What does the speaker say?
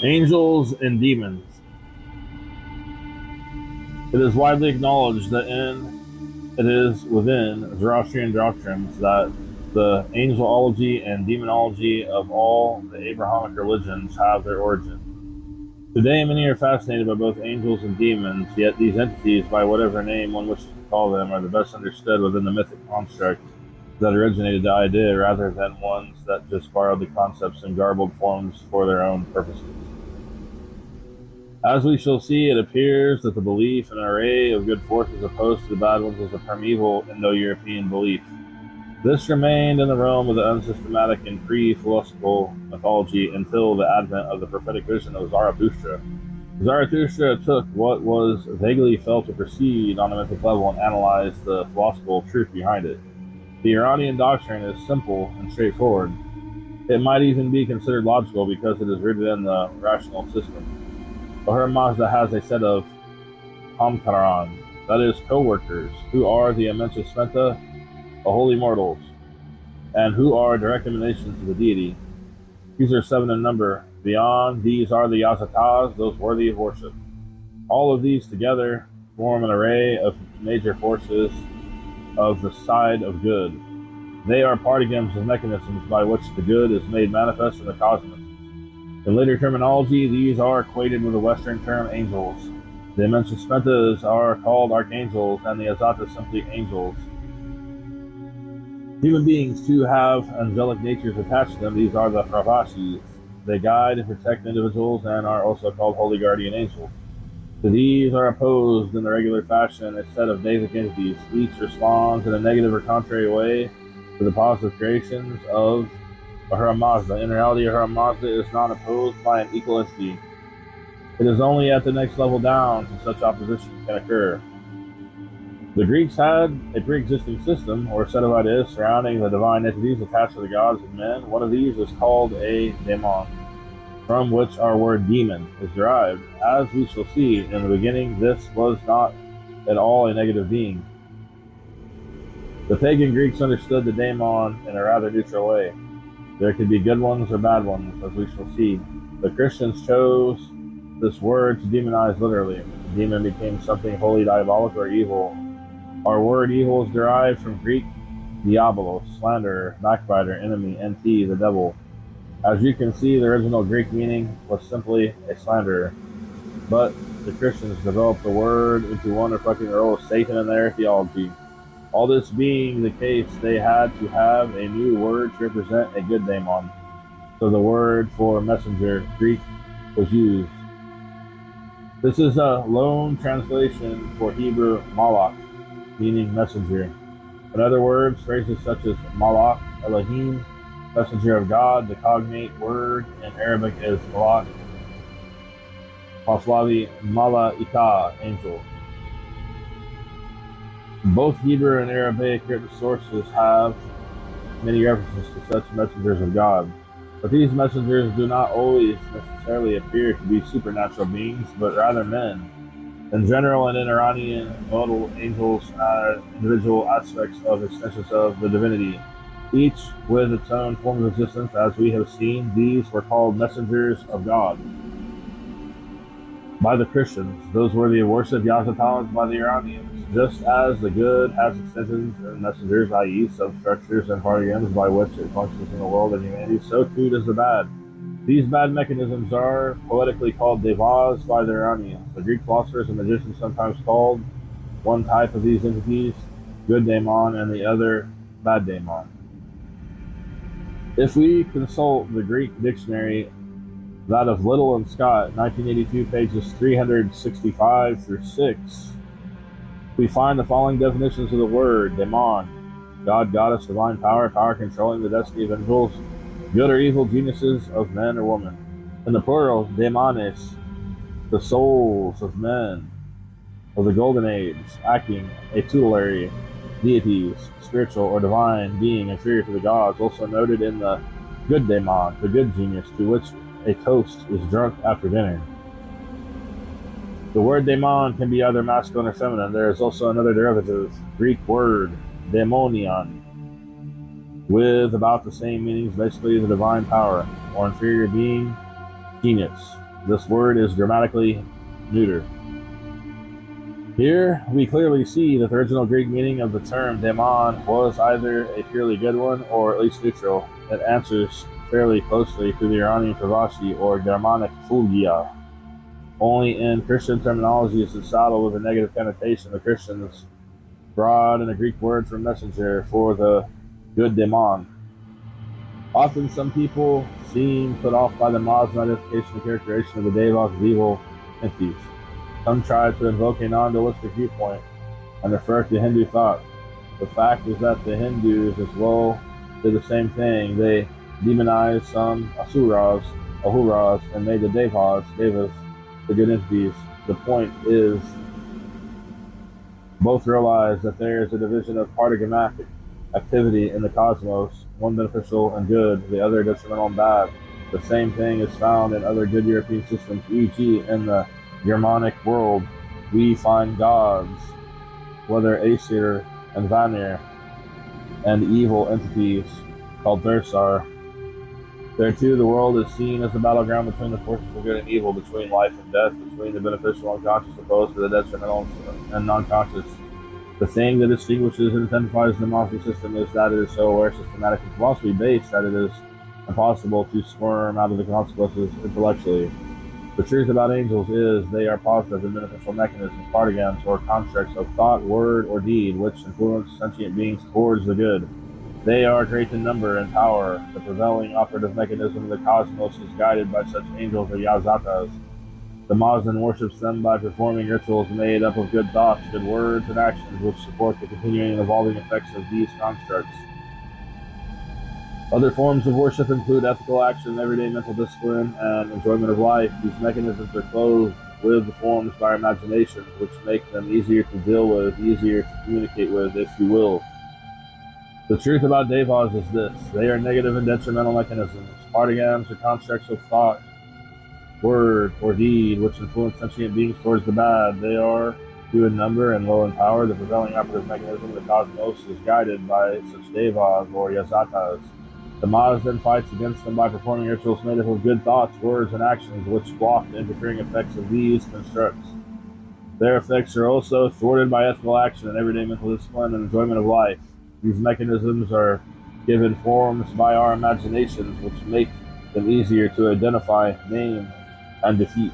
Angels and demons. It is widely acknowledged that it is within Zoroastrian doctrines that the angelology and demonology of all the Abrahamic religions have their origin. Today, many are fascinated by both angels and demons, yet these entities, by whatever name one wishes to call them, are the best understood within the mythic construct that originated the idea rather than ones that just borrowed the concepts in garbled forms for their own purposes. As we shall see, it appears that the belief in an array of good forces opposed to the bad ones is a primeval Indo-European belief. This remained in the realm of the unsystematic and pre-philosophical mythology until the advent of the prophetic vision of Zarathustra. Zarathustra took what was vaguely felt to proceed on a mythic level and analyzed the philosophical truth behind it. The Iranian doctrine is simple and straightforward. It might even be considered logical because it is rooted in the rational system. Ahura Mazda has a set of Hamkaran, that is, co-workers, who are the Amensa Smenta, the holy mortals, and who are direct emanations of the deity. These are 7 in number. Beyond these are the Yazatas, those worthy of worship. All of these together form an array of major forces of the side of good. They are pardigams of mechanisms by which the good is made manifest in the cosmos. In later terminology, these are equated with the Western term angels. The Amensa Spentas are called archangels, and the Azatas simply angels. Human beings, too, have angelic natures attached to them. These are the Fravashis. They guide and protect individuals and are also called holy guardian angels. To these are opposed in the regular fashion a set of deific entities. Each responds in a negative or contrary way to the positive creations of Ahura Mazda. In reality, Ahura Mazda is not opposed by an equal entity. It is only at the next level down that such opposition can occur. The Greeks had a pre-existing system or set of ideas surrounding the divine entities attached to the gods and men. One of these is called a daemon, from which our word demon is derived. As we shall see in the beginning, this was not at all a negative being. The pagan Greeks understood the daemon in a rather neutral way. There could be good ones or bad ones, as we shall see. The Christians chose this word to demonize literally. The demon became something wholly diabolic or evil. Our word evil is derived from Greek diabolos, slanderer, backbiter, enemy, nt, the devil. As you can see, the original Greek meaning was simply a slanderer. But the Christians developed the word into one reflecting the role of Satan in their theology. All this being the case, they had to have a new word to represent a good daemon. So the word for messenger, Greek, was used. This is a loan translation for Hebrew malach, meaning messenger. In other words, phrases such as malach, Elohim, messenger of God, the cognate word in Arabic is malach, Pahlavi, malaika, angel. Both Hebrew and Arabic written sources have many references to such messengers of God. But these messengers do not always necessarily appear to be supernatural beings, but rather men. In general, and in Iranian modal, angels are individual aspects of extensions of the divinity, each with its own form of existence. As we have seen, these were called messengers of God by the Christians, those worthy of worship, Yazatans, by the Iranians. Just as the good has extensions and messengers, i.e., substructures and pardigams by which it functions in the world of humanity, so too does the bad. These bad mechanisms are poetically called devas by the Iranians. The Greek philosophers and magicians sometimes called one type of these entities good daemon and the other bad daemon. If we consult the Greek dictionary, that of Little and Scott, 1982, pages 365 through 6, we find the following definitions of the word daemon: God, goddess, divine power, power controlling the destiny of individuals, good or evil geniuses of men or women. In the plural, daemones, the souls of men of the golden age, acting a tutelary deities, spiritual or divine being inferior to the gods, also noted in the good daemon, the good genius to which a toast is drunk after dinner. The word daemon can be either masculine or feminine. There is also another derivative, Greek word daemonion, with about the same meanings, basically the divine power or inferior being, genius. This word is grammatically neuter. Here, we clearly see that the original Greek meaning of the term daemon was either a purely good one or at least neutral. It answers fairly closely to the Iranian Kravashi or Germanic fulgia. Only in Christian terminology is it saddled with a negative connotation. The Christians brought in a Greek word for messenger for the good daemon. Often some people seem put off by the Muslim identification and characterization of the devas as evil entities. Some try to invoke a non-dualistic viewpoint and refer to Hindu thought. The fact is that the Hindus as well did the same thing. They demonized some asuras, ahuras, and made the devas, the good entities. The point is, both realize that there is a division of partogamic activity in the cosmos, one beneficial and good, the other detrimental and bad. The same thing is found in other good European systems, e.g. in the Germanic world. We find gods, whether Aesir and Vanir, and evil entities called Thursar. There too, the world is seen as a battleground between the forces of good and evil, between life and death, between the beneficial and conscious opposed to the detrimental and non-conscious. The thing that distinguishes and identifies the Mafia system is that it is so aware, systematic, and philosophy-based that it is impossible to squirm out of the consequences intellectually. The truth about angels is they are positive and beneficial mechanisms, partigams, or constructs of thought, word, or deed, which influence sentient beings towards the good. They are great in number and power. The prevailing operative mechanism of the cosmos is guided by such angels or yazatas. The Muslim worships them by performing rituals made up of good thoughts, good words, and actions which support the continuing and evolving effects of these constructs. Other forms of worship include ethical action, everyday mental discipline, and enjoyment of life. These mechanisms are clothed with the forms by our imagination, which make them easier to deal with, easier to communicate with, if you will. The truth about devas is this: they are negative and detrimental mechanisms, partigams or constructs of thought, word, or deed, which influence sentient beings towards the bad. They are few in number and low in power. The prevailing operative mechanism of the cosmos is guided by such devas or yazatas. The Maz then fights against them by performing rituals made up of good thoughts, words, and actions which block the interfering effects of these constructs. Their effects are also thwarted by ethical action and everyday mental discipline and enjoyment of life. These mechanisms are given forms by our imaginations, which make them easier to identify, name, and defeat.